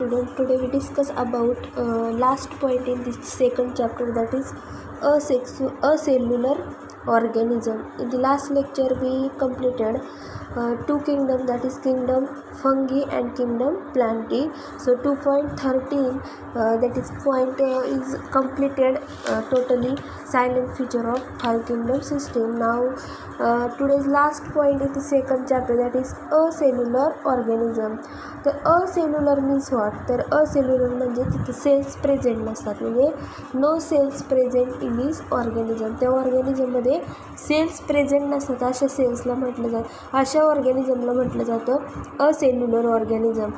student, today we discuss about last point in this second chapter, that is acellular organism. In the last lecture we completed two kingdom, that is kingdom fungi and kingdom plantae. So 2.13 that is point is completed totally silent feature of five kingdom system. Now today's last point is the second chapter, that is acellular organism. तर acellular means what, तर acellular म्हणजे तिथे cells present नसतात, म्हणजे no cells present in this organism. त्या ऑर्गॅनिझममध्ये cells present नसतात अशा सेल्सला म्हटलं जातं, अशा ऑर्गॅनिझमला म्हटलं जातं असेल्युलर ऑर्गॅनिझम.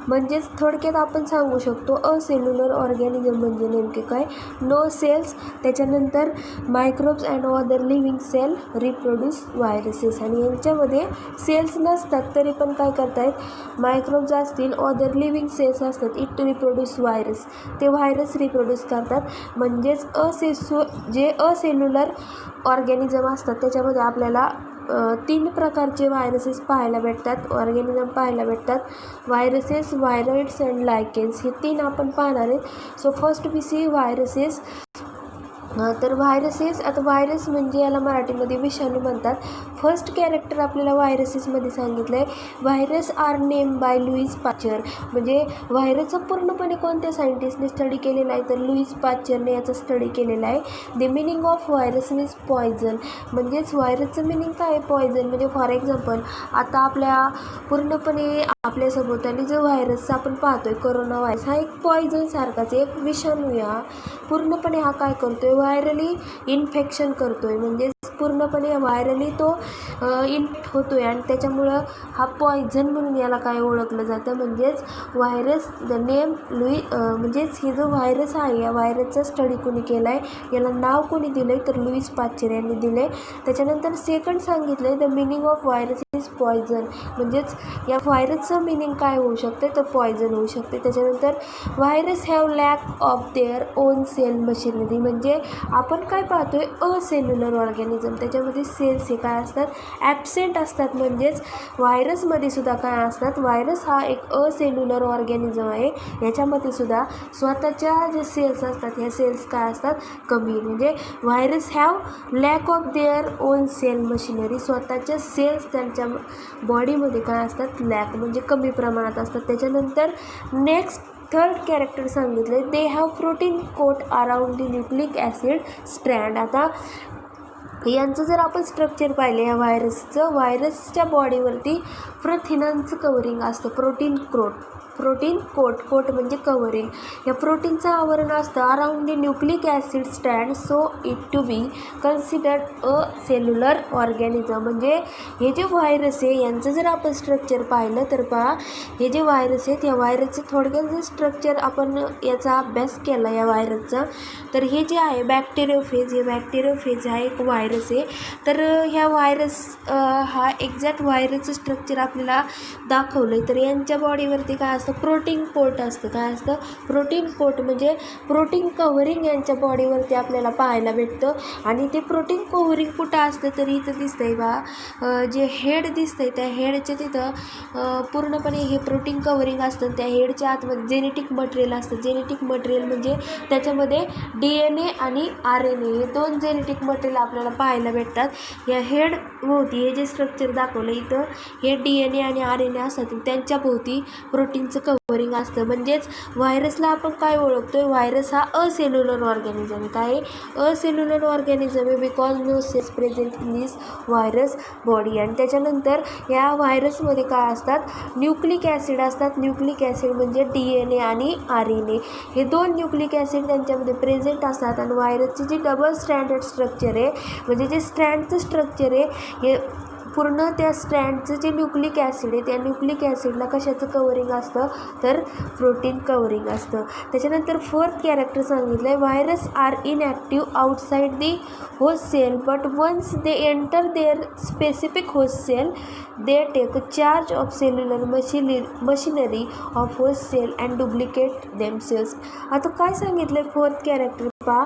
म्हणजेच थोडक्यात आपण सांगू शकतो असेल्युलर ऑर्गॅनिझम म्हणजे नेमके काय, नो सेल्स, त्याच्यानंतर microbes and other living cell reproduce viruses. आणि यांच्यामध्ये सेल्स नसतात तरी पण काय करतायत, मायक्रोब्स असतील, अदर लिव्हिंग सेल्स असतात, इट रिप्रोड्यूस व्हायरस, ते व्हायरस रिप्रोड्यूस करतात. म्हणजेच जे असेल्युलर ऑर्गॅनिझम असतात त्याच्यामध्ये आपल्याला तीन प्रकारचे व्हायरसेस पाहायला भेटतात, ऑर्गॅनिझम पाहायला भेटतात. व्हायरसेस, व्हायरॉइड्स अँड लायकेन्स, हे तीन आपण पाहणार आहेत. So first we see viruses. तर व्हायरसेस, आता व्हायरस म्हणजे याला मराठीमध्ये विषाणू म्हणतात. फर्स्ट कॅरेक्टर आपल्याला व्हायरसेसमध्ये सांगितलं आहे, virus are name by Louis Pasteur. म्हणजे व्हायरसचा पूर्णपणे कोणत्या सायंटिस्टने स्टडी केलेला आहे, तर लुईस पाश्चरने याचा स्टडी केलेला आहे. The meaning of virus means poison. म्हणजेच व्हायरसचं मिनिंग काय आहे, पॉयझन. म्हणजे फॉर एक्झाम्पल आता आपल्या पूर्णपणे आपल्या सभोवताली जो व्हायरस आपण पाहतोय, कोरोना व्हायरस, हा एक पॉयझन सारखाच एक विषाणू, या पूर्णपणे हा काय करतोय, व्हायरली इन्फेक्शन करतोय. म्हणजे पूर्णपणे व्हायरली तो इन्फेक्ट होतोय आणि त्याच्यामुळं हा पॉयझन म्हणून याला काय ओळखलं जातं. म्हणजेच व्हायरस, द नेम म्हणजेच हे जो व्हायरस आहे, या व्हायरसचा स्टडी कोणी केला आहे, याला नाव कोणी दिलं आहे, तर लुईस पाश्चर यांनी दिलं आहे. त्याच्यानंतर सेकंड सांगितलं आहे, the meaning of virus is poison. म्हणजेच या व्हायरसचं मिनिंग काय होऊ शकते, तर पॉयझन होऊ शकते. त्याच्यानंतर virus have lack of their own cell machinery. म्हणजे आपण काय पाहतोय, असेल्युलर ऑर्गॅनिझम, त्याच्यामध्ये सेल्स हे काय असतात, ॲबसेंट असतात. म्हणजेच व्हायरसमध्ये सुद्धा काय असतात, व्हायरस हा एक असेल्युलर ऑर्गॅनिझम आहे, याच्यामध्ये सुद्धा स्वतःच्या जे सेल्स असतात, ह्या सेल्स काय असतात, कमी. म्हणजे virus have lack of their own cell machinery, स्वतःच्या सेल्स त्यांच्या बॉडीमध्ये काय असतात, लॅक म्हणजे कमी प्रमाणात असतात. त्याच्यानंतर नेक्स्ट थर्ड कॅरेक्टर सांगितले, they have protein coat around the nucleic acid strand. आता यांचं जर आपण स्ट्रक्चर पाहिले, या व्हायरसच्या बॉडीवरती प्रथिनांचं कवरिंग असतं, प्रोटीन कोट म्हणजे कवरिंग. या प्रोटीनचं आवरण असतं around the nucleic acid strand, so it to be considered a cellular organism. म्हणजे हे जे व्हायरस आहे यांचं जर आपण स्ट्रक्चर पाहिलं तर पहा, हे जे व्हायरस आहेत, या व्हायरसचं थोडक्यात जे स्ट्रक्चर आपण याचा अभ्यास केला या व्हायरसचा, तर हे जे आहे बॅक्टेरियोफेज, हे बॅक्टेरियोफेज हा एक व्हायरस आहे. तर ह्या व्हायरस हा एक्झॅक्ट व्हायरसचं स्ट्रक्चर आपल्याला दाखवलं आहे. तर यांच्या बॉडीवरती काय असतं, प्रोटीन कोट असतं. काय असतं, प्रोटीन कोट म्हणजे प्रोटीन कव्हरिंग यांच्या बॉडीवरती आपल्याला पाहायला भेटतं. आणि ते प्रोटीन कव्हरिंग कुठं असतं, तर इथं दिसतंय बा, जे हेड दिसतंय त्या हेडच्या तिथं पूर्णपणे हे प्रोटीन कव्हरिंग असतं. त्या हेडच्या आतमध्ये जेनेटिक मटेरियल असतं. जेनेटिक मटेरियल म्हणजे त्याच्यामध्ये DNA आणि RNA हे दोन जेनेटिक मटेरियल आपल्याला पाहायला भेटतात. या हेड भोवती हे जे स्ट्रक्चर दाखवलं इथं, हे DNA आणि RNA असतात, त्यांच्या भोवती प्रोटीनचं कव्हरिंग असतं. म्हणजेच व्हायरसला आपण काय ओळखतोय, व्हायरस हा असेल्युलर ऑर्गॅनिझम आहे. काय असेल्युलर ऑर्गॅनिझम आहे, because no cells present in this virus body. आणि त्याच्यानंतर या व्हायरसमध्ये काय असतात, न्यूक्लिक ॲसिड असतात. न्यूक्लिक ॲसिड म्हणजे DNA आणि RNA हे दोन न्यूक्लिक ॲसिड त्यांच्यामध्ये प्रेझेंट असतात. आणि व्हायरसची जी डबल स्ट्रँडेड स्ट्रक्चर आहे, म्हणजे जे स्ट्रँडचं स्ट्रक्चर आहे, हे पूर्ण त्या स्ट्रँडचं जे न्यूक्लिक ॲसिड आहे, त्या न्यूक्लिक ॲसिडला कशाचं कवरिंग असतं, तर प्रोटीन कवरिंग असतं. त्याच्यानंतर फोर्थ कॅरेक्टर सांगितलं आहे, virus are inactive outside the host cell, but once they enter their specific host cell they take charge of cellular machinery of host cell and duplicate themselves. आता काय सांगितलं आहे fourth character पहा,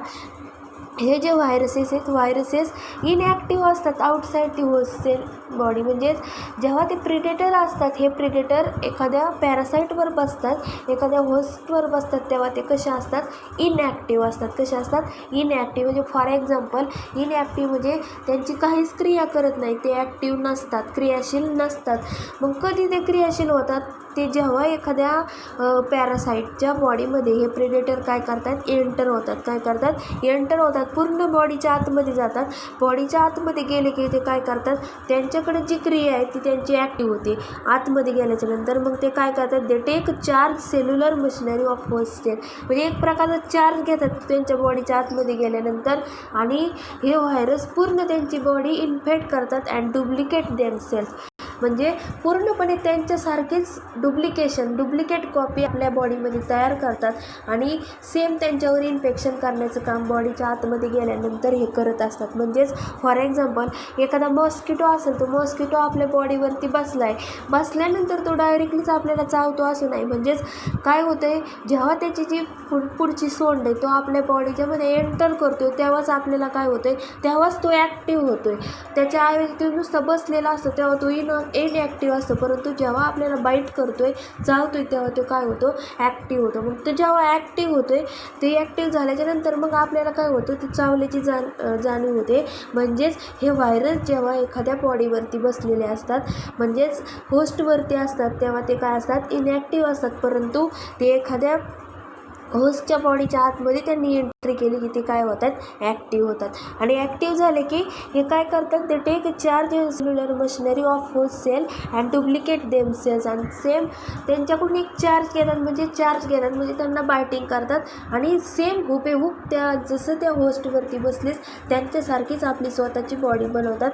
हे जे viruses आहेत, व्हायरसेस इनॲक्टिव्ह असतात outside the host cell body. म्हणजेच जेव्हा ते प्रिडेटर असतात, हे प्रिडेटर एखाद्या पॅरासाईटवर बसतात, एखाद्या होस्टवर बसतात, तेव्हा ते कशा असतात, इनॲक्टिव्ह असतात. कशा असतात, इनॲक्टिव्ह. म्हणजे फॉर एक्झाम्पल इनॲक्टिव्ह म्हणजे त्यांची काहीच क्रिया करत नाही, ते ॲक्टिव्ह नसतात, क्रियाशील नसतात. मग कधी ते क्रियाशील होतात, ते जेव्हा एखाद्या पॅरासाईटच्या बॉडीमध्ये हे प्रेडेटर काय करतात, एंटर होतात. काय करतात, एंटर होतात, पूर्ण बॉडीच्या आतमध्ये जातात. बॉडीच्या आतमध्ये गेले की ते काय करतात, त्यांच्याकडे जी क्रिया आहे ती त्यांची ॲक्टिव्ह होते. आतमध्ये गेल्याच्या नंतर मग ते काय करतात, they take charge cellular machinery of host cell. म्हणजे एक प्रकारचा चार्ज घेतात त्यांच्या बॉडीच्या आतमध्ये गेल्यानंतर आणि हे व्हायरस पूर्ण त्यांची बॉडी इन्फेक्ट करतात अँड डुप्लिकेट देमसेल्फ. म्हणजे पूर्णपणे त्यांच्यासारखीच डुप्लिकेट कॉपी आपल्या बॉडीमध्ये तयार करतात आणि सेम त्यांच्यावर इन्फेक्शन करण्याचं काम बॉडीच्या आतमध्ये गेल्यानंतर हे करत असतात. म्हणजेच फॉर एक्झाम्पल एखादा मॉस्किटो असेल, तो मॉस्किटो आपल्या बॉडीवरती बसल्यानंतर तो डायरेक्टलीच आपल्याला चावतो असं नाही. म्हणजेच काय होतं आहे, जेव्हा त्याची जी पुढची सोंड आहे तो आपल्या बॉडीच्यामध्ये एंटर करतो, तेव्हाच आपल्याला काय होतं आहे, तेव्हाच तो ॲक्टिव्ह होतो आहे. त्याच्याऐवजी तो नुसता बसलेला असतो तेव्हा तो इनॲक्टिव्ह असतो. परंतु जेव्हा आपल्याला बाईट करतोय, चावतोय, तेव्हा तो काय होतो, ॲक्टिव्ह होतो. मग तो जेव्हा ॲक्टिव्ह होतोय, ते ॲक्टिव्ह झाल्याच्या नंतर मग आपल्याला काय होतं, ते चावल्याची जाणीव होते. म्हणजेच हे व्हायरस जेव्हा एखाद्या बॉडीवरती बसलेले असतात, म्हणजेच होस्टवरती असतात, तेव्हा ते काय असतात, इनॲक्टिव्ह असतात. परंतु ते एखाद्या होस्टच्या बॉडीच्या आतमध्ये त्यांनी एंट्री केली की ते काय होतात, ॲक्टिव्ह होतात. आणि ॲक्टिव्ह झाले की हे काय करतात, ते take charge cellular machinery of host cell and duplicate themselves. आणि सेम त्यांच्याकडून एक चार्ज घेतात, म्हणजे त्यांना बायटिंग करतात आणि सेम हुबेहूब त्या जसं त्या होस्टवरती बसलीच त्यांच्यासारखीच आपली स्वतःची बॉडी बनवतात.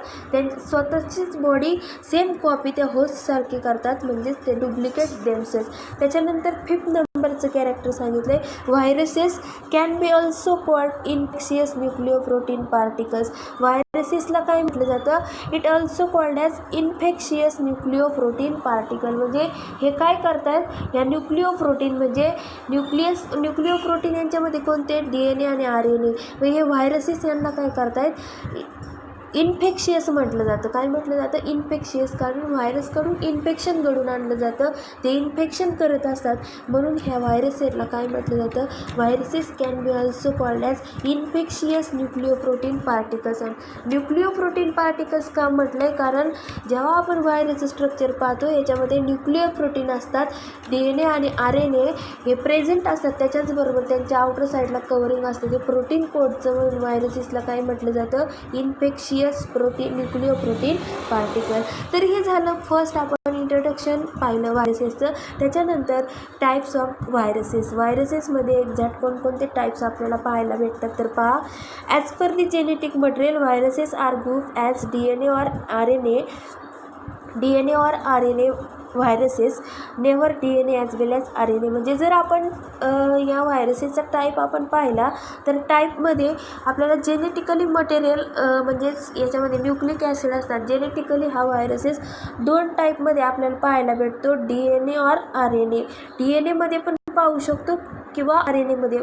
स्वतःचीच बॉडी सेम कॉपी त्या होस्टसारखी करतात, म्हणजेच ते डुप्लिकेट देम सेल्स. त्याच्यानंतर 5th नंबरचं कॅरेक्टर सांगितलं आहे, viruses can be also called infectious nucleoprotein particles. व्हायरसेसला काय म्हटलं जातं, it also called as infectious nucleoprotein particle. म्हणजे हे काय करतात, या न्यूक्लिओप्रोटीन म्हणजे न्यूक्लिओप्रोटीन यांच्यामध्ये कोणते, DNA आणि RNA. म्हणजे हे व्हायरसेस यांना काय करतायत, इन्फेक्शियस म्हटलं जातं. काय म्हटलं जातं, इन्फेक्शियस. कारण व्हायरसकडून इन्फेक्शन घडून आणलं जातं, ते इन्फेक्शन करत असतात. म्हणून ह्या व्हायरसेसला काय म्हटलं जातं, viruses can be also called as infectious nucleoprotein particles. आणि न्यूक्लिओप्रोटीन पार्टिकल्स का म्हटलं आहे, कारण जेव्हा आपण व्हायरसचं स्ट्रक्चर पाहतो याच्यामध्ये न्यूक्लिओप्रोटीन असतात, DNA आणि RNA हे प्रेझेंट असतात. त्याच्याचबरोबर त्यांच्या आउटर साईडला कवरिंग असतं, ते प्रोटीन कोडचं. म्हणून व्हायरसेसला काय म्हटलं जातं, इन्फेक्शियस न्यूक्लिओप्रोटीन पार्टिकल. तर हे झालं फर्स्ट आपण इंट्रोडक्शन पाहिलं व्हायरसेसचं. त्याच्यानंतर टाईप्स ऑफ व्हायरसेसमध्ये एक्झॅक्ट कोणकोणते टाईप्स आपल्याला पाहायला भेटतात तर पहा, as per the genetic material viruses are group as DNA or RNA viruses never DNA as well as RNA. म्हणजे जर आपण या व्हायरसेसचा टाईप आपण पाहिला तर टाईपमध्ये आपल्याला जेनेटिकली मटेरियल म्हणजेच याच्यामध्ये न्यूक्लिक ॲसिड असतात. जेनेटिकली हा व्हायरसेस 2 टाईपमध्ये आपल्याला पाहायला भेटतो, DNA और RNA. DNAमध्ये पण पाहू शकतो किंवा RNAमध्ये,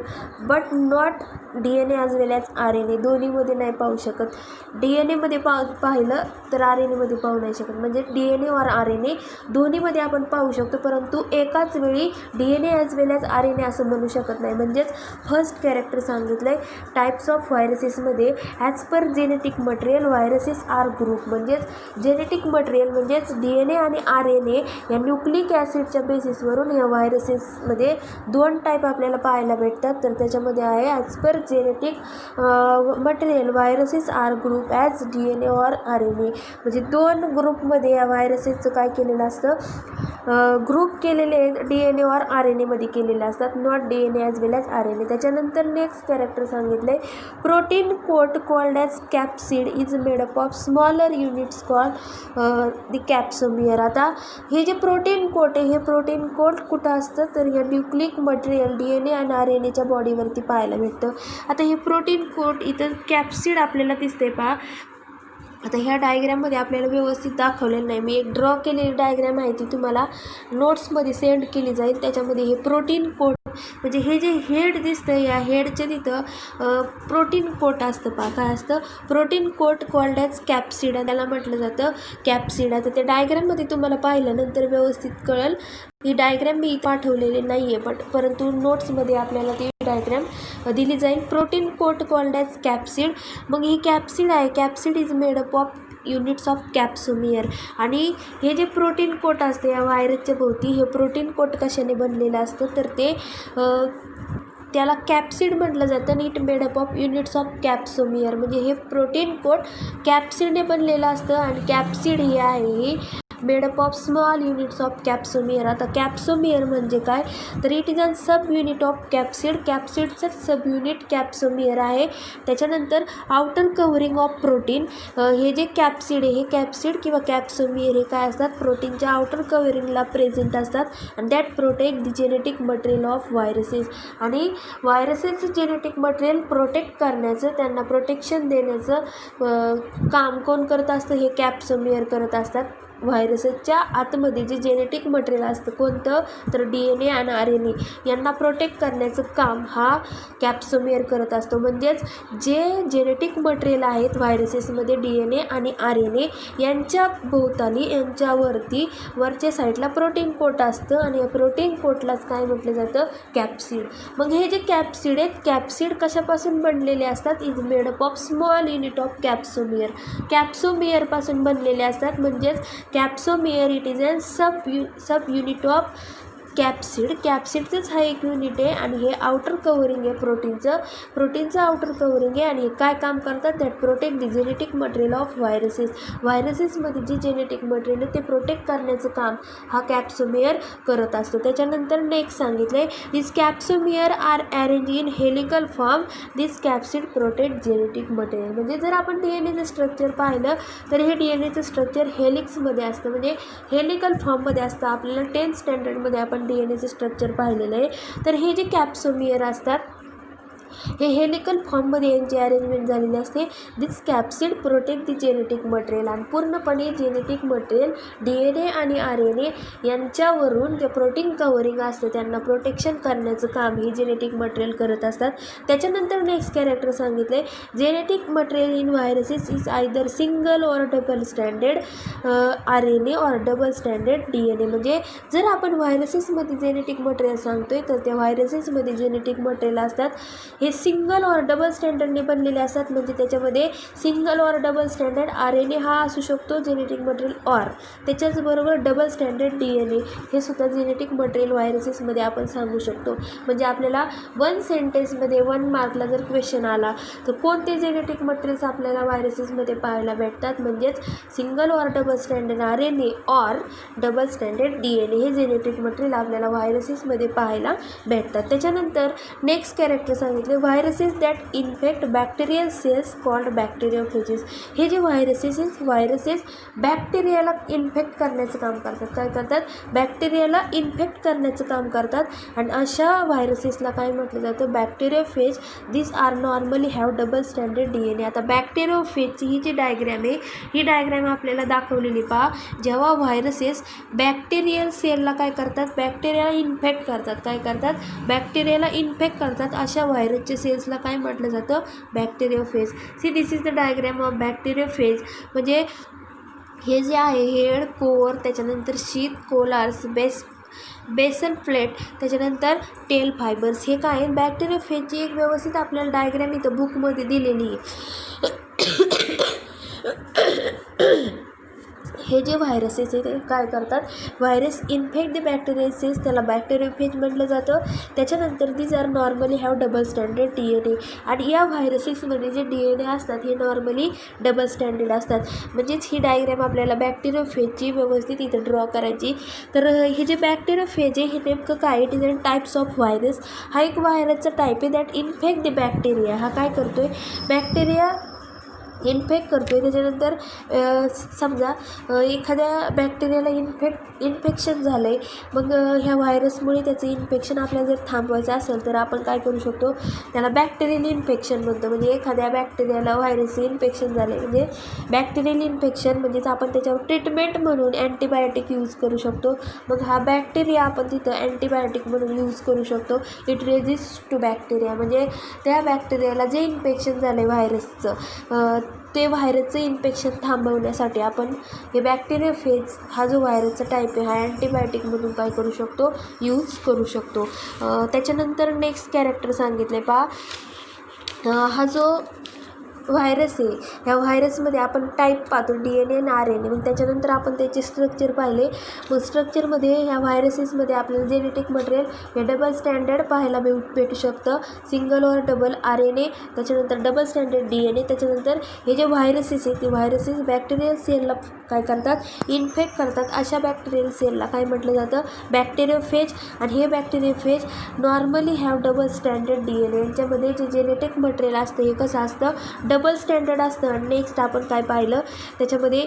but not DNA as well as RNA. दोन्हीमध्ये नाही पाहू शकत. DNAमध्ये पाहिलं तर RNAमध्ये पाहू नाही शकत. म्हणजे DNA और RNA दोन्हीमध्ये आपण पाहू शकतो, परंतु एकाच वेळी DNA as well as RNA असं म्हणू शकत नाही. म्हणजेच फर्स्ट कॅरेक्टर सांगितलं आहे टाईप्स ऑफ व्हायरसेसमध्ये, as per genetic material viruses are group. म्हणजेच जेनेटिक मटेरियल म्हणजेच DNA आणि RNA या न्यूक्लिक ॲसिडच्या बेसिसवरून या व्हायरसेसमध्ये 2 टाईप आपल्याला पाहायला भेटतात. तर त्याच्यामध्ये आहे as per genetic material viruses are group as DNA और RNA. म्हणजे 2 ग्रुपमध्ये या व्हायरसेसचं काय केलेलं असतं, ग्रुप केलेले आहेत DNA और RNAमध्ये केलेले असतात, not DNA as well as RNA. त्याच्यानंतर नेक्स्ट कॅरेक्टर सांगितलं आहे, protein coat called as capsid is made up of smaller units called the capsomere. आता हे जे प्रोटीन कोट आहे, हे प्रोटीन कोट कुठं असतं तर या न्यूक्लिक मटेरियल DNA आणि RNAच्या बॉडीवरती पाहायला भेटतं. आता हे प्रोटीन कोट इथं कॅप्सिड आपल्याला दिसते पहा. आता ह्या डायग्राममध्ये आपल्याला व्यवस्थित दाखवलेलं नाही, मी एक ड्रॉ केलेली डायग्राम आहे ती तुम्हाला नोट्समध्ये सेंड केली जाईल. त्याच्यामध्ये हे प्रोटीन कोट म्हणजे हे जे हेड दिसतं या हेडच्या तिथं प्रोटीन कोट असतं काय असतं protein coat called as capsid आणि त्याला म्हटलं जातं कॅप्सिड. आता त्या डायग्राममध्ये तुम्हाला पाहिल्यानंतर व्यवस्थित कळेल. ही डायग्रॅम मी पाठवलेली नाही आहे परंतु नोट्समध्ये आपल्याला ती डायग्रॅम दिली जाईल. Protein coat called as capsid. मग ही कॅप्सिड आहे capsid is made up of units of capsomere. आणि हे जे प्रोटीन कोट असते या व्हायरसच्या भोवती हे प्रोटीन कोट कशाने बनलेलं असतं तर ते त्याला कॅप्सिड म्हटलं जातं आणि it made up of units of capsomere. म्हणजे हे प्रोटीन कोट कॅप्सिडने बनलेलं असतं आणि कॅप्सिड ही आहे ही made up of small units of capsomere. आता कॅप्सोमियर म्हणजे काय तर it is an sub unit of capsid. कॅप्सिडचं सब युनिट कॅप्सोमियर आहे. त्याच्यानंतर आउटर कव्हरिंग ऑफ प्रोटीन. हे जे कॅप्सिड आहे हे कॅप्सिड किंवा कॅप्सोमियर हे काय असतात प्रोटीनच्या आउटर कव्हरिंगला प्रेझेंट असतात आणि that protect the genetic material of viruses. आणि व्हायरसेसचं जेनेटिक मटेरियल प्रोटेक्ट करण्याचं त्यांना प्रोटेक्शन देण्याचं काम कोण करत असतं हे कॅप्सोमियर करत असतात. व्हायरसेसच्या आतमध्ये जे जेनेटिक मटेरियल असतं कोणतं तर DNA आणि RNA यांना प्रोटेक्ट करण्याचं काम हा कॅप्सोमियर करत असतो. म्हणजेच जे जेनेटिक मटेरियल आहेत व्हायरसेसमध्ये DNA आणि RNA यांच्या भोवताली यांच्यावरती वरच्या साईडला प्रोटीन कोट असतं आणि या प्रोटीन कोटलाच काय म्हटलं जातं कॅप्सिड. मग हे जे कॅप्सिड आहेत कॅप्सिड कशापासून बनलेले असतात is made up of small unit of capsomere. कॅप्सोमियरपासून बनलेले असतात. म्हणजेच capsomere it is an sub unit of capsid. कॅप्सिडचंच हा एक युनिट आहे आणि हे आउटर कव्हरिंग आहे प्रोटीनचं आउटर कव्हरिंग आहे आणि हे काय काम करतात that protect the genetic material of व्हायरसेसमध्ये जे जेनेटिक मटेरियल आहे ते प्रोटेक्ट करण्याचं काम हा कॅप्सोमियर करत असतो. त्याच्यानंतर नेक्स्ट सांगितलं आहे this capsomere are arrange in helical form. This capsid protect genetic material. म्हणजे जर आपण DNAचं स्ट्रक्चर पाहिलं तर हे DNAचं स्ट्रक्चर हेलिक्समध्ये असतं म्हणजे हेलिकल फॉर्ममध्ये असतं. आपल्याला 10th स्टँडर्डमध्ये आपण DNAचं स्ट्रक्चर पाहिलेलं आहे. तर हे जे कॅप्सोमियर असतात हे हेलिकल फॉर्ममध्ये यांची अरेंजमेंट झालेली असते. This capsid protect the genetic material. आणि पूर्णपणे जेनेटिक मटेरियल DNA आणि RNA यांच्यावरून जे प्रोटीन कव्हरिंग असतं त्यांना प्रोटेक्शन करण्याचं काम हे जेनेटिक मटेरियल करत असतात. त्याच्यानंतर नेक्स्ट कॅरेक्टर सांगितले genetic material in viruses is either single और डबल स्टँडर्ड RNA और डबल स्टँडर्ड DNA. म्हणजे जर आपण व्हायरसेसमध्ये जेनेटिक मटेरियल सांगतोय तर त्या व्हायरसेसमध्ये जेनेटिक मटेरियल असतात हे सिंगल और डबल स्टँडर्डने बनलेले असतात. म्हणजे त्याच्यामध्ये सिंगल और डबल स्टँडर्ड RNA हा असू शकतो जेनेटिक मटेरियल और त्याच्याचबरोबर डबल स्टँडर्ड DNA हे सुद्धा जेनेटिक मटेरियल व्हायरसेसमध्ये आपण सांगू शकतो. म्हणजे आपल्याला 1 सेंटेन्समध्ये 1 मार्कला जर क्वेश्चन आला तर कोणते जेनेटिक मटेरियल्स आपल्याला व्हायरसेसमध्ये पाहायला भेटतात म्हणजेच सिंगल और डबल स्टँडर्ड RNA और डबल स्टँडर्ड DNA हे जेनेटिक मटेरियल आपल्याला व्हायरसेसमध्ये पाहायला भेटतात. त्याच्यानंतर नेक्स्ट कॅरेक्टर सांगितले viruses that infect bacterial cells called bacteriophages. हे जे व्हायरसेस बॅक्टेरियाला इन्फेक्ट करण्याचं काम करतात. काय करतात बॅक्टेरियाला इन्फेक्ट करण्याचं काम करतात आणि अशा व्हायरसेसला काय म्हटलं जातं bacteriophage. This are normally have double standard DNA. आता बॅक्टेरियोफेजची ही जी डायग्रॅम आहे ही डायग्रॅम आपल्याला दाखवलेली पहा. जेव्हा व्हायरसेस बॅक्टेरियल सेलला काय करतात बॅक्टेरियाला इन्फेक्ट करतात काय करतात बॅक्टेरियाला इन्फेक्ट करतात अशा व्हायरसच्या सेल्सला काय म्हटलं जातं bacteriophage. See this is the diagram of bacteriophage. म्हणजे हे जे आहे हेड कोर त्याच्यानंतर शीत कोलार्स बेसल प्लेट त्याच्यानंतर टेल फायबर्स हे काय आहे बॅक्टेरियोफेजची एक व्यवस्थित आपल्याला डायग्रॅम इथं बुकमध्ये दिलेली आहे. हे जे व्हायरसेस आहे ते काय करतात virus infect the bacterial cells त्याला बॅक्टेरियोफेज म्हटलं जातं. त्याच्यानंतर these are normally have double standard DNA. आणि या व्हायरसेसमध्ये जे DNA असतात हे नॉर्मली डबल स्टँडर्ड असतात. म्हणजेच ही डायग्रॅम आपल्याला बॅक्टेरियोफेजची व्यवस्थित इथं ड्रॉ करायची. तर हे जे बॅक्टेरियोफेज आहे हे नेमकं काय it is an types of virus. हा एक व्हायरसचा टाईप आहे दॅट इन्फेक्ट द बॅक्टेरिया. हा काय करतोय बॅक्टेरिया इन्फेक्ट करतो आहे. त्याच्यानंतर समजा एखाद्या बॅक्टेरियाला इन्फेक्शन झालं आहे, मग ह्या व्हायरसमुळे त्याचं इन्फेक्शन आपल्याला जर थांबवायचं असेल तर आपण काय करू शकतो, त्याला बॅक्टेरियल इन्फेक्शन म्हणतो. म्हणजे एखाद्या बॅक्टेरियाला व्हायरसचं इन्फेक्शन झालं आहे, म्हणजे बॅक्टेरियल इन्फेक्शन म्हणजेच आपण त्याच्यावर ट्रीटमेंट म्हणून अँटीबायोटिक यूज करू शकतो. मग हा बॅक्टेरिया आपण तिथं अँटीबायोटिक म्हणून यूज करू शकतो. इट रेझिस्ट टू बॅक्टेरिया, म्हणजे त्या बॅक्टेरियाला जे इन्फेक्शन झालं आहे व्हायरसचं, ते व्हायरसचं इन्फेक्शन थांबवण्यासाठी आपण हे बॅक्टेरियाफेज हा जो व्हायरसचा टाईप आहे हा अँटीबायोटिक म्हणून काय करू शकतो, यूज करू शकतो. त्याच्यानंतर नेक्स्ट कॅरेक्टर सांगितले पहा. हा जो व्हायरस आहे, ह्या व्हायरसमध्ये आपण टाईप पाहतो DNA आणि RNA. मग त्याच्यानंतर आपण त्याचे स्ट्रक्चर पाहिले. मग स्ट्रक्चरमध्ये ह्या व्हायरसेसमध्ये आपल्याला जेनेटिक मटेरियल हे डबल स्टँडर्ड पाहायला भेटू शकतं, सिंगल और डबल RNA, त्याच्यानंतर डबल स्टँडर्ड DNA. त्याच्यानंतर हे जे व्हायरसेस आहेत ते व्हायरसेस बॅक्टेरियल सेलला काय करतात, इन्फेक्ट करतात. अशा बॅक्टेरियल सेलला काय म्हटलं जातं, बॅक्टेरियोफेज. आणि हे bacteriophage normally have double standard DNA. यांच्यामध्ये जे जेनेटिक मटेरियल असतं हे कसं असतं, डबल स्टँडर्ड असतं. आणि नेक्स्ट आपण काय पाहिलं त्याच्यामध्ये,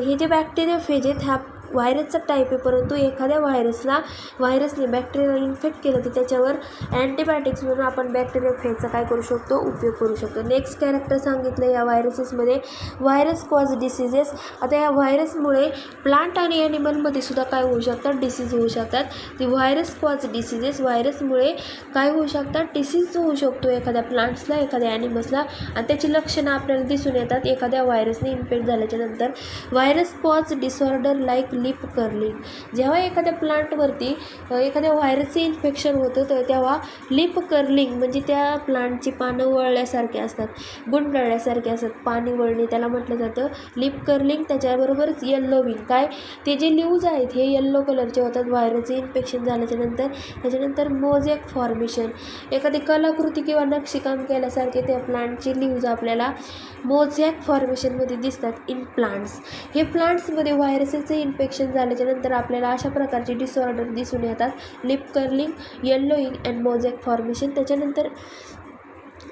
हे जे बॅक्टेरियोफेज आहेत हा व्हायरसचा टाईप आहे, परंतु एखाद्या व्हायरसने बॅक्टेरियाला इन्फेक्ट केलं तर त्याच्यावर अँटीबायोटिक्स म्हणून आपण बॅक्टेरियोफेजचा काय करू शकतो, उपयोग करू शकतो. नेक्स्ट कॅरेक्टर सांगितलं या व्हायरसेसमध्ये, व्हायरस कॉज डिसीजेस. आता या व्हायरसमुळे प्लांट आणि ॲनिमलमध्ये सुद्धा काय होऊ शकतात, डिसीज होऊ शकतात. ती व्हायरस कॉज डिसीजेस, व्हायरसमुळे काय होऊ शकतात, डिसीज होऊ शकतो एखाद्या प्लांट्सला, एखाद्या ॲनिमल्सला. आणि त्याची लक्षणं आपल्याला दिसून येतात एखाद्या व्हायरसने इन्फेक्ट झाल्याच्या नंतर. Virus cause disorder like lip curling. जेव्हा एखाद्या प्लांटवरती एखाद्या व्हायरसचं इन्फेक्शन होतं तर तेव्हा लिप कर्लिंग म्हणजे त्या प्लांटची पानं वळल्यासारखे असतात, गुंडळल्यासारखे असतात, पाणी वळणे त्याला म्हटलं जातं लिप कर्लिंग. त्याच्याबरोबरच येल्लोविंग, काय ते जे लीव्ज आहेत हे येल्लो कलरचे होतात व्हायरसचं इन्फेक्शन झाल्याच्या नंतर. त्याच्यानंतर मोझॅक फॉर्मेशन, एखादी कलाकृती किंवा नक्षीकाम केल्यासारखे त्या प्लांटचे लीव्ज आपल्याला मोझॅक फॉर्मेशनमध्ये दिसतात इन प्लांट्स. हे प्लांट्समध्ये व्हायरसचं इन्फेक्शन झाल्याच्या नंतर आपल्याला अशा प्रकारचे डिसऑर्डर दिसून येतात, leaf curling, yellowing and mosaic formation. त्याच्यानंतर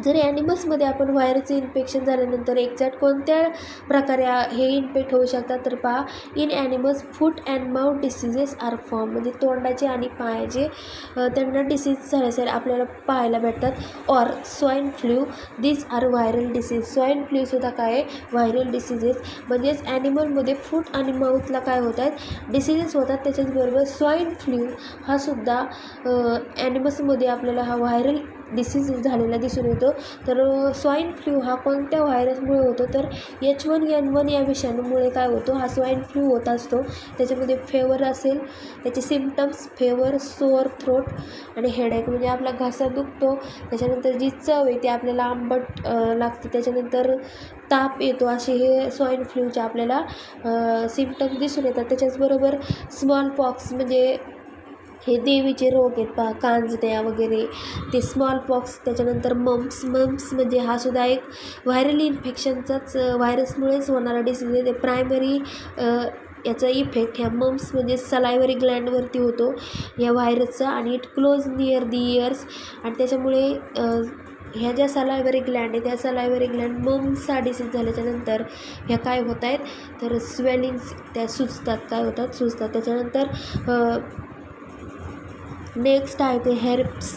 जर ॲनिमल्समध्ये आपण व्हायरसचं इन्फेक्शन झाल्यानंतर एक्झॅक्ट कोणत्या प्रकारे हे इन्फेक्ट होऊ शकतात तर पहा, in animals foot and mouth diseases are form. म्हणजे तोंडाचे आणि पायाचे त्यांना डिसीज झाल्यासारखे आपल्याला पाहायला भेटतात. Or swine flu, this are viral disease. Swine फ्ल्यूसुद्धा काय आहे, व्हायरल डिसीजेस. म्हणजेच ॲनिमलमध्ये फूट आणि माउथला काय होत आहेत, डिसीजेस होतात. त्याच्याचबरोबर स्वाईन फ्ल्यू हा सुद्धा ॲनिमल्समध्ये आपल्याला हा व्हायरल डिसीज झालेला दिसून येतो. तर स्वाईन फ्ल्यू हा कोणत्या व्हायरसमुळे होतो तर H1N1 या विषाणूमुळे काय होतो, हा स्वाईन फ्ल्यू होत असतो. त्याच्यामध्ये फेवर असेल, त्याचे सिम्पटम्स फेवर, सोअर थ्रोट आणि हेडेक, म्हणजे आपला घसा दुखतो. त्याच्यानंतर जी चव आहे ती आपल्याला आंबट लागते. त्याच्यानंतर ताप येतो. असे हे स्वाईन फ्ल्यूचे आपल्याला सिम्पटम्स दिसून येतात. त्याच्याचबरोबर स्मॉल पॉक्स म्हणजे हे देवीचे रोग आहेत पहा, कांजण्या वगैरे, ते स्मॉल पॉक्स. त्याच्यानंतर मम्स म्हणजे हा सुद्धा एक व्हायरल इन्फेक्शनचाच व्हायरसमुळेच होणारा डिसीज आहे. ते प्रायमरी याचा इफेक्ट ह्या मम्स म्हणजे सलायवरी ग्लँडवरती होतो या व्हायरसचा. आणि it close near the years. आणि त्याच्यामुळे ह्या ज्या सलायवरी ग्लँड आहे त्या सलायवरी ग्लँड मम्सचा डिसीज झाल्याच्यानंतर ह्या काय होत आहेत तर स्वेलिंग्स त्या सुजतात, काय होतात, सुजतात. त्याच्यानंतर नेक्स्ट आहे ते हेर्प्स,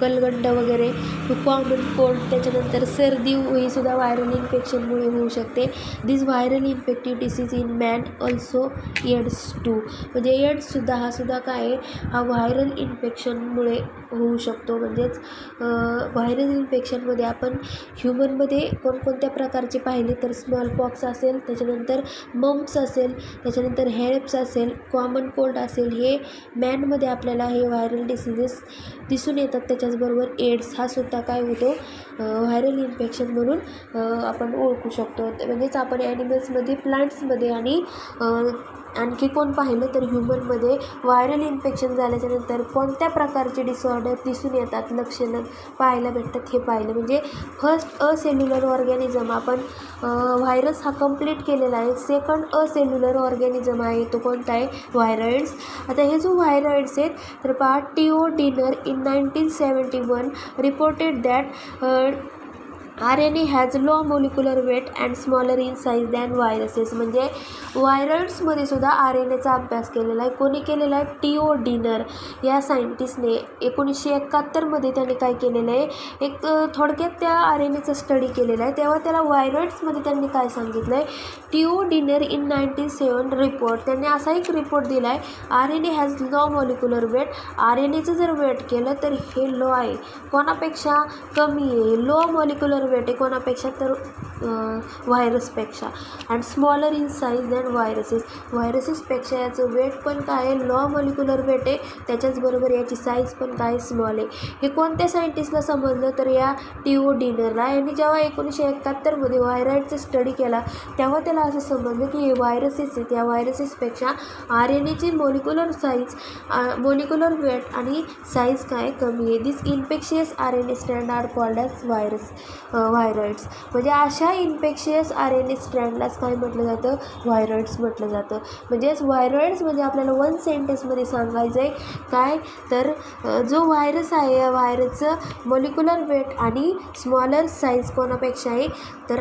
गलगंड वगैरे, टू कॉमन कोल्ड. त्याच्यानंतर सर्दी ही सुद्धा व्हायरल इन्फेक्शनमुळे होऊ शकते. This viral infective disease in man also AIDS too. म्हणजे एड्ससुद्धा हा सुद्धा काय आहे, हा व्हायरल इन्फेक्शनमुळे होऊ शकतो. म्हणजेच व्हायरल इन्फेक्शनमध्ये आपण ह्युमनमध्ये कोणकोणत्या प्रकारचे पाहिले तर स्मॉल पॉक्स असेल, त्याच्यानंतर मम्प्स असेल, त्याच्यानंतर हेर्प्स असेल, कॉमन कोल्ड असेल, हे मॅनमध्ये आपल्याला हे व्हायरल डिसीजेस दिसून येतात. त्याच्याचबरोबर एड्स हा सुद्धा काय होतो, व्हायरल इन्फेक्शन म्हणून आपण ओळखू शकतो. म्हणजेच आपण ॲनिमल्समध्ये, प्लांट्समध्ये आणि आणखी कोण पाहिलं तर ह्युमनमध्ये व्हायरल इन्फेक्शन झाल्याच्यानंतर कोणत्या प्रकारचे डिसऑर्डर दिसून येतात, लक्षणं पाहायला भेटतात हे पाहिलं. म्हणजे फर्स्ट असेल्युलर ऑर्गॅनिझम आपण व्हायरस हा कंप्लीट केलेला आहे. सेकंड असेल्युलर ऑर्गॅनिझम आहे तो कोणता आहे, व्हायरॉइड्स. आता हे जो व्हायरॉइड्स आहेत तर पहा, T O Diener in 1971 reported that RNA has low molecular weight and smaller in size than viruses. म्हणजे व्हायरल्समध्ये सुद्धा RNAचा अभ्यास केलेला आहे. कोणी केलेला आहे? टी.ओ. डिनर या सायंटिस्टने 1971मध्ये त्यांनी काय केलेलं आहे, एक थोडक्यात त्या RNAचा स्टडी केलेला आहे. तेव्हा त्याला व्हायरल्समध्ये त्यांनी काय सांगितलं आहे, टी.ओ. डिनर इन 1997 रिपोर्ट, त्यांनी असा एक रिपोर्ट दिला आहे, RNA has low molecular weight. RNAचं जर वेट केलं तर हे लो आहे, कोणापेक्षा? कमी आहे. लो मोलिक्युलर वेट आहे कोणापेक्षा? तर व्हायरसपेक्षा. And smaller in size than viruses. व्हायरसेसपेक्षा याचं वेट पण काय आहे? लो मोलिक्युलर वेट आहे. त्याच्याचबरोबर याची साईज पण काय? स्मॉल आहे. हे कोणत्या सायंटिस्टला समजलं? तर या टी.ओ. डिनरला. यांनी जेव्हा 1971मध्ये व्हायरसचा स्टडी केला तेव्हा त्याला असं समजलं की हे व्हायरसेस आहेत, या व्हायरसेसपेक्षा RNAची मोलिक्युलर वेट आणि साईज काय? कमी आहे. This infectious RNA strand are called as viroids. म्हणजे अशा इन्फेक्शियस RNA स्ट्रँडलाच काय म्हटलं जातं? व्हायरॉइड्स म्हटलं जातं. म्हणजेच व्हायरॉइड्स म्हणजे आपल्याला वन सेंटेन्समध्ये सांगायचं आहे काय? तर जो व्हायरस आहे या व्हायरसचं मोलिक्युलर वेट आणि स्मॉलर साईज कोणापेक्षा आहे? तर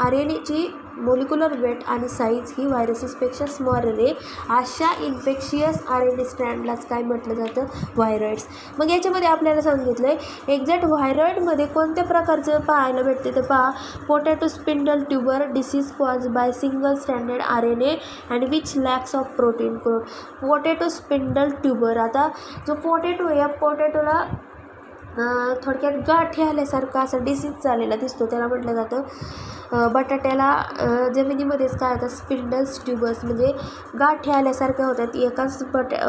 RNAची मोलिक्युलर वेट आणि साईज ही व्हायरसेसपेक्षा स्मॉलर आहे. अशा इन्फेक्शियस RNA स्ट्रँडलाच काय म्हटलं जातं? व्हायरॉइड्स. मग याच्यामध्ये आपल्याला सांगितलं आहे एक्झॅक्ट व्हायरॉइडमध्ये कोणत्या प्रकारचं पाहायला भेटते? तर पहा, potato spindle tuber disease cause by single stranded RNA and which lacks of protein code. Potato spindle tuber. आता जो पोटॅटो आहे या पोटॅटोला थोडक्यात गाठी आल्यासारखा असा डिसीज झालेला दिसतो, त्याला म्हटलं जातं बटाट्याला जमिनीमध्येच काय होतात? स्पिंडल्स ट्यूबर्स, म्हणजे गाठी आल्यासारख्या होतात एकाच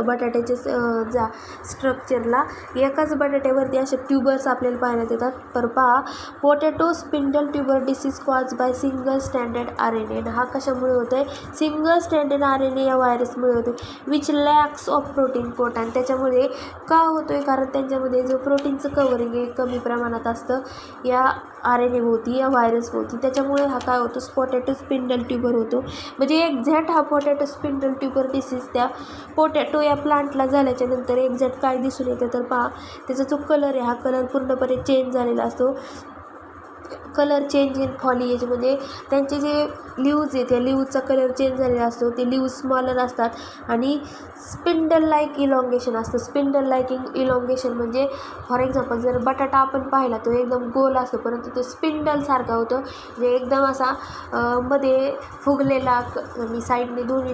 बटाट्याच्या स्ट्रक्चरला. एकाच बटाट्यावरती असे ट्यूबर्स आपल्याला पाहण्यात येतात. तर पहा, potato spindle tuber disease cause by single standard RNA. हा कशामुळे होतं आहे? सिंगल स्टँडर्ड RNA या व्हायरसमुळे होतो. Which lacks of protein coat. आणि त्याच्यामुळे का होतो आहे? कारण त्यांच्यामध्ये जो प्रोटीनचं कवरिंग आहे कमी प्रमाणात असतं या RNA होती, या व्हायरस होती. त्याच्यामुळे हा काय होतो? पोटॅटो स्पिंडल ट्यूबर होतो. म्हणजे एक्झॅक्ट हा पोटॅटो स्पिंडल ट्यूबर डिसीज त्या पोटॅटो या प्लांटला झाल्याच्या नंतर एक्झॅक्ट काय दिसून येतं? तर पहा, त्याचा जो कलर आहे हा कलर पूर्णपणे चेंज झालेला असतो. कलर चेंज इन फॉलिएज, म्हणजे त्यांचे जे लिव्ज आहे त्या लिव्जचा कलर चेंज झालेला असतो. ते लिव्ज स्मॉलर असतात आणि स्पिंडल लाईक इलॉंगेशन असतं. स्पिंडल लाईक इलॉंगेशन म्हणजे फॉर एक्झाम्पल जर बटाटा आपण पाहिला तो एकदम गोल असतो, परंतु तो स्पिंडलसारखा होतो, म्हणजे एकदम असा मध्ये फुगलेला आणि साईडने दोन्ही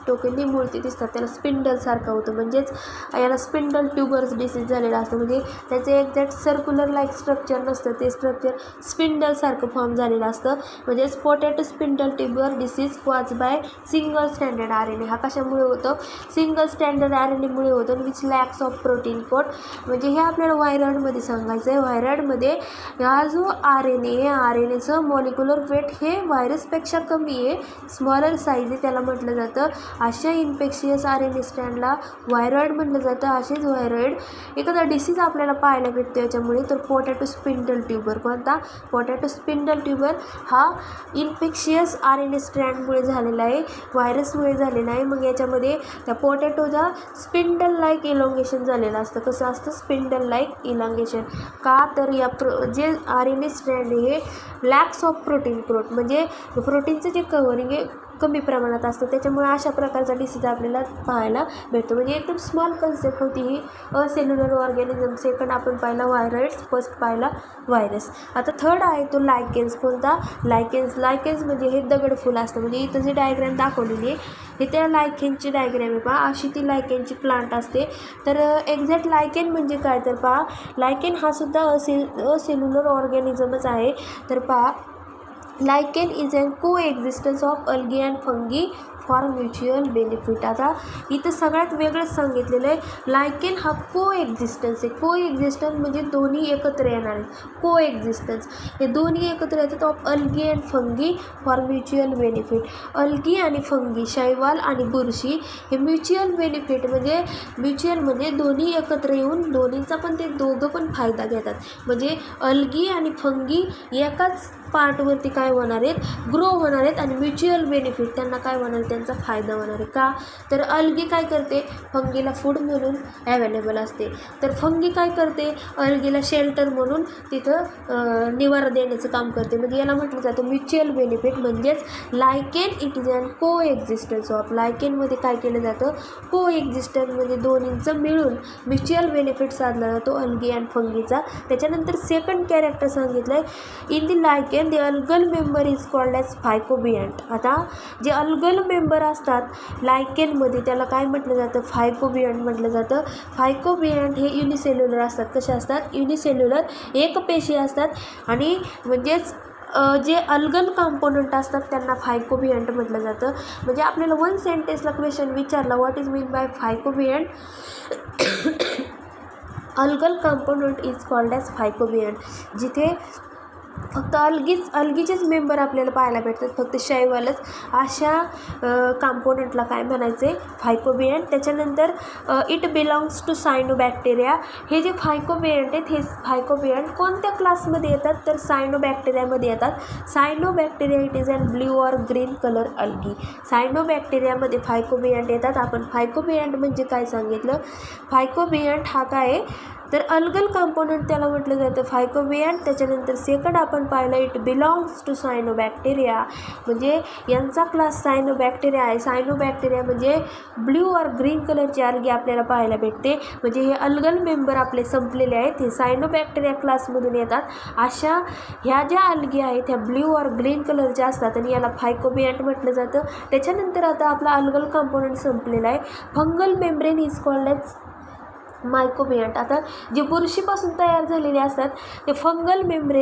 टोके निमुळते दिसतात, त्याला स्पिंडलसारखं होतं. म्हणजेच याला स्पिंडल ट्यूबर्स डिसीज झालेला असतं. म्हणजे त्याचे एक्झॅक्ट सर्क्युलर लाईक स्ट्रक्चर नसतं, ते स्ट्रक्चर स्पिंडलसारखं फॉर्म झालेलं असतं. म्हणजेच potato spindle tuber disease cause by single standard RNA. हा कशामुळे होतं? सिंगल स्टँडर्ड RNAमुळे होतं. Which lacks of protein code. म्हणजे हे आपल्याला व्हायरॉइडमध्ये सांगायचं आहे. व्हायरॉइडमध्ये हा जो RNA आहे, RNAचं मॉलिक्युलर वेट हे व्हायरसपेक्षा कमी आहे, स्मॉलर साईज आहे, त्याला म्हटलं जातं. अशा इन्फेक्शियस RNA स्ट्रँडला व्हायरॉइड म्हटलं जातं. असेच व्हायरॉइड एखादा डिसीज आपल्याला पाहायला भेटतो याच्यामुळे, तर पोटॅटो स्पिंडल ट्यूबर. कोणता? पोटॅटो स्पिंडल ट्यूबर हा इन्फेक्शियस RNA स्ट्रँडमुळे झालेला आहे, व्हायरसमुळे झालेला आहे. मग याच्यामध्ये त्या पोटॅटोचा स्पिंडल लाईक इलॉंगेशन झालेलं असतं. कसं असतं? Spindle like elongation. का? तर या जे RNA स्ट्रँड हे लॅक्स ऑफ प्रोटीन म्हणजे प्रोटीनचं जे कव्हरिंग आहे कमी प्रमाणात असतं, त्याच्यामुळे अशा प्रकारचा डिसीज आपल्याला पाहायला भेटतो. म्हणजे एकदम स्मॉल कन्सेप्ट होती ही सेल्युलर ऑर्गॅनिझम. सेकंड आपण पाहिला व्हायरॉइड्स, फर्स्ट पाहिला व्हायरस. आता थर्ड आहे तो लायकेन्स. कोणता? लायकेन्स. लायकेन्स म्हणजे हे दगडफूल असतं. म्हणजे इथं जी डायग्रॅम दाखवलेली आहे हे त्या लायकेनची डायग्रॅम आहे. पहा, अशी ती लायकेनची प्लांट असते. तर एक्झॅक्ट लायकेन म्हणजे काय? तर पहा, लायकेन हा सुद्धा असेल्युलर ऑर्गॅनिझमच आहे. तर पहा, lichen is an coexistence of algae and fungi for mutual benefit. आता इथं सगळ्यात वेगळंच सांगितलेलं आहे. लायकेन हा कोएक्झिस्टन्स आहे. कोएक्झिस्टन्स म्हणजे दोन्ही एकत्र येणार आहेत. कोएक्झिस्टन्स हे दोन्ही एकत्र येतात of algae and fungi for mutual benefit. Algae आणि फंगी, शैवाल आणि बुरशी हे म्युच्युअल बेनिफिट म्हणजे दोन्ही एकत्र येऊन दोन्हींचा पण ते दोघं पण फायदा घेतात. म्हणजे अल्गी आणि फंगी एकाच पार्टवरती काय होणार आहेत? ग्रो होणार आहेत आणि म्युच्युअल बेनिफिट त्यांना काय होणार? त्यांचा फायदा होणार आहे. का तर अल्गी काय करते, फंगीला फूड म्हणून अवेलेबल असते. तर फंगी काय करते, अल्गीला शेल्टर म्हणून तिथं निवारा देण्याचं काम करते. म्हणजे याला म्हटलं जातं म्युच्युअल बेनिफिट. म्हणजेच लायकेन इट इज अँड को एक्झिस्टन्स ऑफ. लायकेनमध्ये काय केलं जातं, को एक्झिस्टन्स म्हणजे दोन्हींचं मिळून म्युच्युअल बेनिफिट साधला जातो अल्गी अँड फंगीचा. त्याच्यानंतर सेकंड कॅरेक्टर सांगितलं आहे, in the lichen the algal member is called as phycobiont. आता जे अल्गल मेंबर असतात लायकेनमध्ये त्याला काय म्हटलं जातं, फायकोबियंट म्हटलं जातं. फायकोबियंट हे युनिसेल्युलर असतात. कसे असतात, युनिसेल्युलर, एकपेशी असतात. आणि म्हणजेच जे अल्गल कॉम्पोनंट असतात त्यांना फायकोबियंट म्हटलं जातं. म्हणजे आपल्याला वन सेंटेन्सला क्वेश्चन विचारला, what is mean by phycobiont, algal component is called as phycobiont. जिथे फक्त अल्गीचेच मेंबर आपल्याला पाहायला भेटतात, फक्त शैवालच, अशा कॉम्पोनंटला काय म्हणायचे, फायकोबियंट. त्याच्यानंतर इट बिलॉंग्स टू सायनोबॅक्टेरिया. हे जे फायकोबियंट आहेत हे फायकोबियंट कोणत्या क्लासमध्ये येतात, तर सायनोबॅक्टेरियामध्ये येतात. Cyanobacteria it is and blue or green colour algae. सायनोबॅक्टेरियामध्ये फायकोबियंट येतात. आपण फायकोबियंट म्हणजे काय सांगितलं, फायकोबियंट हा काय, तर अल्गल कॉम्पोनंट त्याला म्हटलं जातं फायकोबियंट. त्याच्यानंतर सेकंड आपण पाहिलं, इट बिलॉंग्स टू सायनोबॅक्टेरिया. म्हणजे यांचा क्लास सायनोबॅक्टेरिया आहे. सायनोबॅक्टेरिया म्हणजे ब्ल्यू और ग्रीन कलरची अल्गी आपल्याला पाहायला भेटते. म्हणजे हे अल्गल मेंबर आपले संपलेले आहेत, हे सायनोबॅक्टेरिया क्लासमधून येतात. अशा ह्या ज्या अल्गी आहेत ह्या ब्ल्यू और ग्रीन कलरच्या असतात आणि याला फायकोबियंट म्हटलं जातं. त्याच्यानंतर आता आपला अल्गल कॉम्पोनंट संपलेला आहे. Fungal membrane is called as mycobiont. आता जे बुरशीपासून तयार झालेले असतात ते fungal member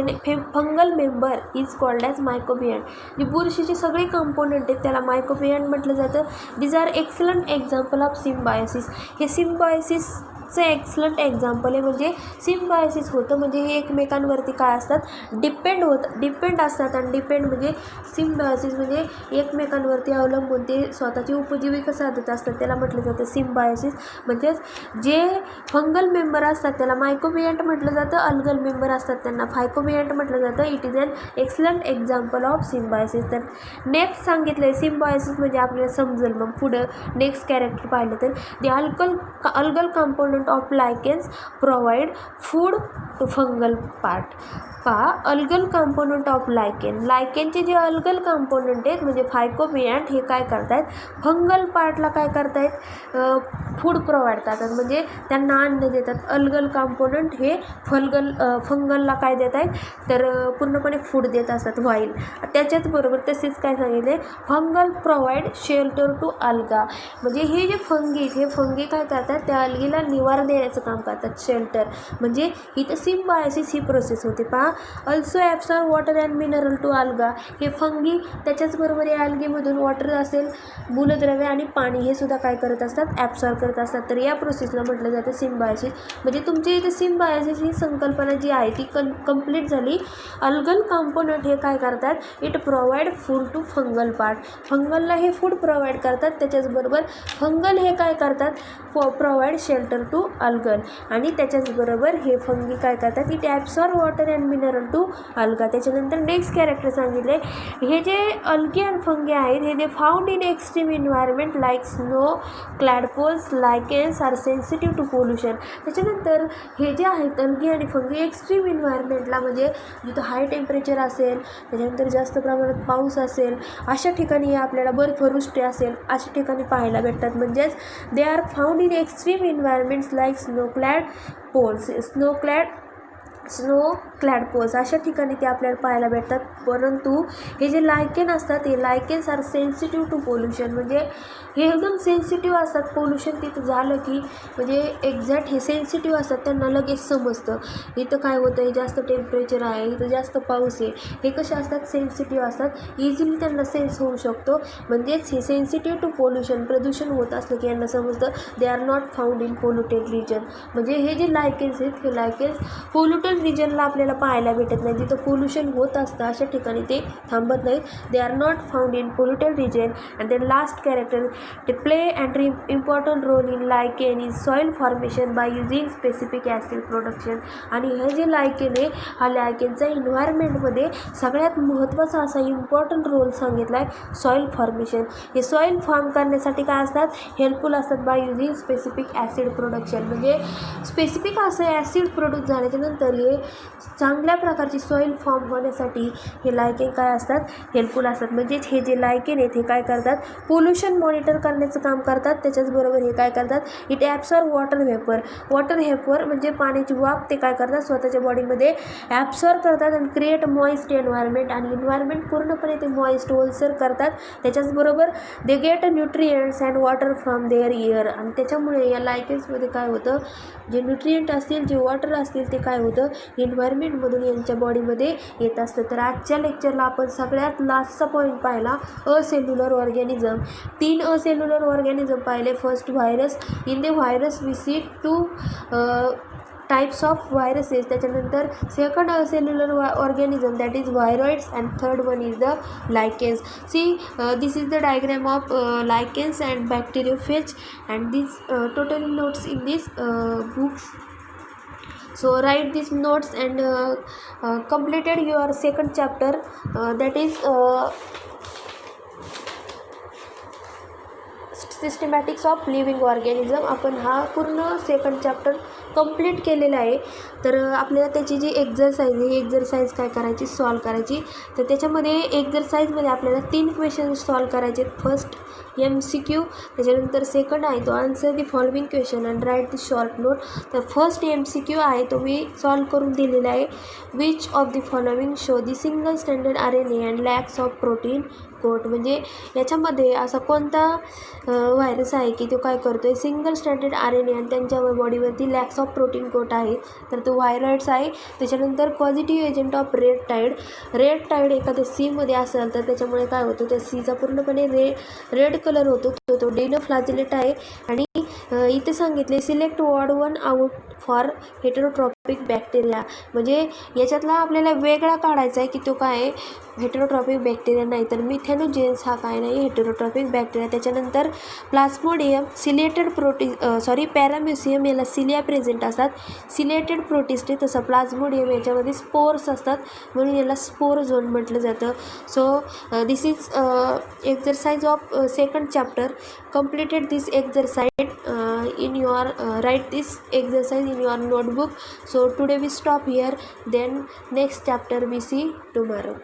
is called as mycobiont. जे बुरशीचे सगळे कंपोनंट आहेत त्याला मायकोबियंट म्हटलं जातं. These are excellent example of symbiosis. हे सिम्बायोसिसचं एक्सलंट एक्झाम्पल आहे. म्हणजे सिम्बायोसिस होतं म्हणजे हे एकमेकांवरती काय असतात, डिपेंड असतात. आणि डिपेंड म्हणजे सिम्बायोसिस म्हणजे एकमेकांवरती अवलंबून ते स्वतःची उपजीविका साधत असतात, त्याला म्हटलं जातं सिम्बायोसिस. म्हणजेच जे फंगल मेंबर असतात त्याला मायकोबियंट म्हटलं जातं, अल्गल मेंबर असतात त्यांना फायकोबियंट म्हटलं जातं. It is an excellent example of symbiosis. तर नेक्स्ट सांगितलं आहे सिम्बायोसिस म्हणजे आपल्याला समजेल मग पुढं नेक्स्ट कॅरेक्टर पाहिलं तर, the algal component of lichens provide food to fungal part. Algal component of लायकेनचे जे अल्गल कॉम्पोनंट आहेत म्हणजे फायकोबियंट हे काय करतायत, फंगल पार्टला काय करतायत, फूड प्रोव्हाइड करतात. म्हणजे त्यांना अन्न देतात. अल्गल कॉम्पोनंट हे फंगलला काय देत आहेत, तर पूर्णपणे फूड देत असतात. व्हाईल त्याच्याच बरोबर तसेच काय सांगितले, fungal provide shelter to alga. म्हणजे हे जे हे फंगी काय करतात, त्या अल्गीला निवारा देण्याचं काम करतात, शेल्टर. म्हणजे इथं सिम्बायोसिस ही प्रोसेस होते. Also absorb water and mineral to alga. हे फंगी त्याच्याचबरोबर या अल्गीमधून वॉटर असेल, मूलद्रव्य आणि पाणी हे सुद्धा काय करत असतात, ॲब्सॉर्ब करत असतात. तर या प्रोसेसला म्हटलं जातं सिम्बायोसिस. म्हणजे तुमची इथे सिम्बायोसिस ही संकल्पना जी आहे ती कंप्लीट झाली. अल्गल कॉम्पोनंट हे काय करतात, it provide food to fungal part. फंगलला हे फूड प्रोव्हाइड करतात. त्याच्याचबरोबर फंगल हे काय करतात, प्रोव्हाइड शेल्टर टू अल्गल. आणि त्याच्याचबरोबर हे फंगी काय करतात, it absorb water and mineral to alga. त्याच्यानंतर नेक्स्ट कॅरेक्टर सांगितले, हे जे अल्गी अँड फंगी आहेत हे they found in extreme environment like snow, cold poles, lichens are sensitive to pollution. त्याच्यानंतर हे जे आहेत अल्गी आणि फंगी एक्स्ट्रीम एन्व्हायरमेंटला म्हणजे जिथं हाय टेम्परेचर असेल, त्याच्यानंतर जास्त प्रमाणात पाऊस असेल, अशा ठिकाणी आपल्याला बर्फवृष्टी असेल अशा ठिकाणी पाहायला भेटतात. म्हणजेच they are found in extreme environments like snow cold poles अशा ठिकाणी ते आपल्याला पाहायला भेटतात. परंतु हे जे लायकेन असतात हे lichens are sensitive to pollution. म्हणजे हे एकदम सेन्सिटिव्ह असतात. पोल्युशन तिथं झालं की म्हणजे एक्झॅक्ट हे सेन्सिटिव्ह असतात, त्यांना लगेच समजतं इथं काय होतं आहे, जास्त टेम्परेचर आहे, इथं जास्त पाऊस आहे. हे कसे असतात, सेन्सिटिव्ह असतात, इझिली त्यांना सेन्स होऊ शकतो. म्हणजेच हे सेन्सिटिव्ह टू पोल्युशन, प्रदूषण होत असलं की यांना समजतं they are not found in polluted region. म्हणजे हे जे लायकेन्स आहेत हे लायकेन्स पोल्युटेड पोल्युशन रिजनला आपल्याला पाहायला भेटत नाही, जिथं पोल्युशन होत असतं अशा ठिकाणी ते थांबत नाहीत. They are not found in polluted region. And then last character, ते play and important role in lichen is soil formation by using specific acid production. आणि हे जे लायकेन आहे, हा लायकेनचा इन्व्हायरमेंटमध्ये सगळ्यात महत्त्वाचा असा इम्पॉर्टंट रोल सांगितला आहे सॉईल फॉर्मेशन. हे सॉईल फॉर्म करण्यासाठी काय असतात, हेल्पफुल असतात bye using specific acid production. म्हणजे स्पेसिफिक असं ॲसिड प्रोड्यूस झाल्याच्या नंतर हे चांगल्या प्रकारची सॉईल फॉर्म होण्यासाठी हे लायकेन काय असतात, हेल्पफुल असतात. म्हणजेच हे जे लायकेन आहेत हे काय करतात, पोल्युशन मॉनिटर करण्याचं काम करतात. त्याच्याचबरोबर हे काय करतात, इट ॲब्सॉर्ब वॉटर व्हेपर म्हणजे पाण्याची वाफ ते काय करतात, स्वतःच्या बॉडीमध्ये ॲब्सॉर्ब करतात आणि क्रिएट मॉइस्ट एन्व्हायरमेंट. आणि एन्व्हायरमेंट पूर्णपणे ते मॉइस्ट ओलसर करतात. त्याच्याचबरोबर they get nutrients and water from their air. आणि त्याच्यामुळे या लायकेन्समध्ये काय होतं, जे न्यूट्रिएंट असतील, जे वॉटर असतील, ते काय होतं, एन्व्हायरमेंटमधून यांच्या बॉडीमध्ये येत असतं. तर आजच्या लेक्चरला आपण सगळ्यात लास्टचा पॉईंट पाहिला, असेल्युलर ऑर्गॅनिझम. 3 असेल्युलर ऑर्गॅनिझम पाहिले. First virus. In the virus we see 2 types of viruses. त्याच्यानंतर second acellular organism that is viroids and third one is the lichens. See this is the diagram of lichens and bacteriophage and this total notes in this books. So write these notes and completed your second chapter, that is सिस्टमॅटिक्स of living organism. आपण हा पूर्ण second chapter complete केलेला आहे. तर आपल्याला त्याची जी exercise आहे, ही exercise काय करायची, सॉल्व करायची. तर त्याच्यामध्ये एक्झरसाईजमध्ये आपल्याला 3 क्वेश्चन्स सॉल्व करायचे. फर्स्ट MCQ, त्याच्यानंतर सेकंड आहे तो answer the following question and write the short note. तर फर्स्ट MCQ आहे तो मी सॉल्व करून दिलेला आहे. Which of the following show the single standard RNA and lacks of protein coat. म्हणजे याच्यामध्ये असा कोणता व्हायरस आहे की तो काय करतो आहे, सिंगल स्टँडर्ड RNA आणि त्यांच्या बॉडीवरती लॅक्स ऑफ प्रोटीन कोट आहे. तर तो व्हायरॉइड्स आहे. त्याच्यानंतर positive agent of red tide एखाद्या सीमध्ये असेल तर त्याच्यामुळे काय होतं, त्या सीचा पूर्णपणे रेड कलर होतो. तो डिनोफ्लाजेलेट आहे. आणि इथे सांगितले select word 1 out for heterotrophic bacteria. म्हणजे याच्यातला आपल्याला वेगळा काढायचा आहे की तो काय आहे, हेटेरोट्रॉपिक बॅक्टेरिया नाही तर मिथेनोजेन्स हा काय नाही, हेटेरोट्रॉपिक बॅक्टेरिया. त्याच्यानंतर प्लास्मोडियम सिलेटेड पॅराम्युसियम, याला सिलिया प्रेझेंट असतात. सिलेटेड प्रोटिस्टे, तसं प्लास्मोडियम याच्यामध्ये स्पोर्स असतात म्हणून याला स्पोर झोन म्हटलं जातं. So this is exercise of second chapter. completed this exercise in your write this exercise in your notebook. So today we stop here, then next chapter we see tomorrow.